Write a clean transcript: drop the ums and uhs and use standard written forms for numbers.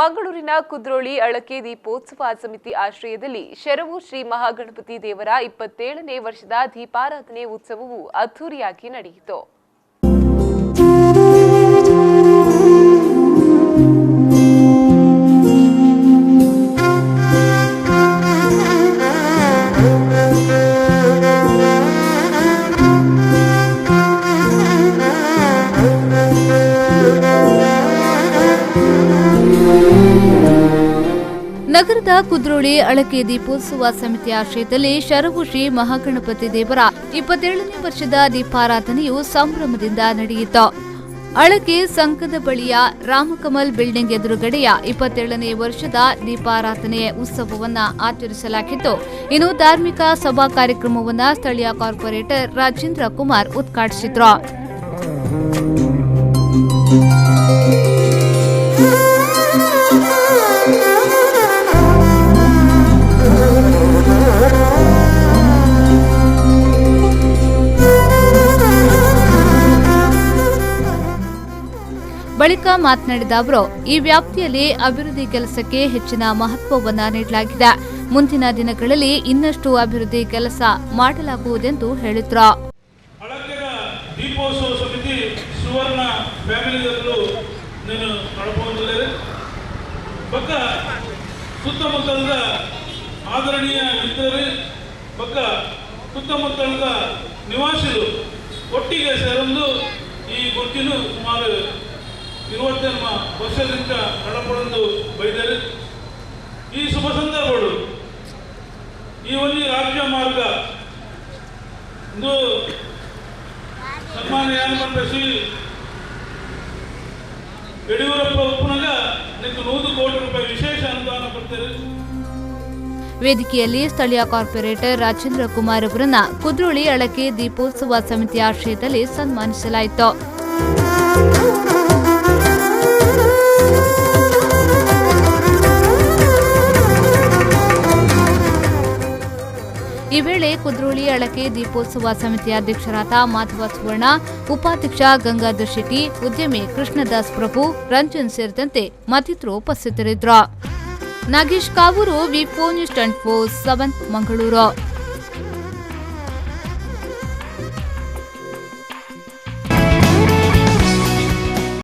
ಮಂಗಳೂರಿನ ಕುದ್ರೋಳಿ ಅಳಕೆ ದೀಪೋತ್ಸವ ಸಮಿತಿ ಆಶ್ರಯದಲ್ಲಿ ಶರವು ಶ್ರೀ ಮಹಾಗಣಪತಿ ದೇವರ 27ನೇ ವರ್ಷದ ದೀಪಾರಾಧನೆ ಉತ್ಸವವು ಅದ್ದೂರಿಯಾಗಿ ನಡೆಯಿತು. ನಗರದ ಕುದ್ರೋಳಿ ಅಳಕೆ ದೀಪೋತ್ಸವ ಸಮಿತಿ ಆಶ್ರಯದಲ್ಲಿ ಶರವು ಶ್ರೀ ಮಹಾಗಣಪತಿ ದೇವರ 27ನೇ ವರ್ಷದ ದೀಪಾರಾಧನೆಯು ಸಂಭ್ರಮದಿಂದ ನಡೆಯಿತು. ಅಳಕೆ ಸಂಕದ ಬಳಿಯ ರಾಮಕಮಲ್ ಬಿಲ್ಡಿಂಗ್ ಎದುರುಗಡೆಯ 27ನೇ ವರ್ಷದ ದೀಪಾರಾಧನೆ ಉತ್ಸವವನ್ನು ಆಚರಿಸಲಾಗಿತ್ತು. ಇನ್ನು ಧಾರ್ಮಿಕ ಸಭಾ ಕಾರ್ಯಕ್ರಮವನ್ನು ಸ್ಥಳೀಯ ಕಾರ್ಪೊರೇಟರ್ ರಾಜೇಂದ್ರ ಕುಮಾರ್ ಉದ್ಘಾಟಿಸಿದರು. ಬಳಿಕ ಮಾತನಾಡಿದ ಅವರು, ಈ ವ್ಯಾಪ್ತಿಯಲ್ಲಿ ಅಭಿವೃದ್ಧಿ ಕೆಲಸಕ್ಕೆ ಹೆಚ್ಚಿನ ಮಹತ್ವವನ್ನು ನೀಡಲಾಗಿದೆ. ಮುಂದಿನ ದಿನಗಳಲ್ಲಿ ಇನ್ನಷ್ಟು ಅಭಿವೃದ್ಧಿ ಕೆಲಸ ಮಾಡಲಾಗುವುದೆಂದು ಹೇಳಿದರು. ದೀಪೋತ್ಸವ ಸಮಿತಿ ಸುವರ್ಣ ಫ್ಯಾಮಿಲಿಗಳು నేను నడపలేదు పక్క ಸುತ್ತಮುತ್ತಲದ ಆದರಣೀಯ ಮಿತ್ರರು ಪಕ್ಕ ಸುತ್ತಮುತ್ತಲದ ನಿವಾಸಿಗಳು ಒಟ್ಟಿಗೆ ಸೇರಲು ಈ ಗುರುತಿನ ಸುಮಾರು 20 ವರ್ಷದಿಂದ ನಡಪಡಲು ಬೈದರು. ಈ ಶುಭ ಸಂದರ್ಭಗಳು ಈ ಒಂದು ರಾಜ್ಯ ಮಾರ್ಗ ಒಂದು ಸನ್ಮಾನ್ಯ ಶ್ರೀ ಯಡಿಯೂರಪ್ಪ ಒಪ್ಪನಾಗ 100 ಕೋಟಿ ರೂಪಾಯಿ ವಿಶೇಷ ಅನುದಾನ ಕೊಡ್ತಾರೆ. ವೇದಿಕೆಯಲ್ಲಿ ಸ್ಥಳೀಯ ಕಾರ್ಪೊರೇಟರ್ ರಾಜೇಂದ್ರ ಕುಮಾರ್ ಅವರನ್ನ ಕುದ್ರೋಳಿ ಅಳಕೆ ದೀಪೋತ್ಸವ ಸಮಿತಿ ಆಶ್ರಯದಲ್ಲಿ ಸನ್ಮಾನಿಸಲಾಯಿತು. ಈ ವೇಳೆ ಕುದ್ರೋಳಿ ಅಳಕೆ ದೀಪೋತ್ಸವ ಸಮಿತಿಯ ಅಧ್ಯಕ್ಷರಾದ ಮಾಧವ ಸುವರ್ಣ, ಉಪಾಧ್ಯಕ್ಷ ಗಂಗಾಧರ್ ಶೆಟ್ಟಿ, ಉದ್ಯಮಿ ಕೃಷ್ಣದಾಸ್ ಪ್ರಭು, ರಂಜನ್ ಸೇರಿದಂತೆ ಮತ್ತಿತರರು ಉಪಸ್ಥಿತರಿದ್ದರು. ನಾಗೇಶ್ ಕಾವೂರು, ವಿ4 ನ್ಯೂಸ್ 24/7 ಮಂಗಳೂರು.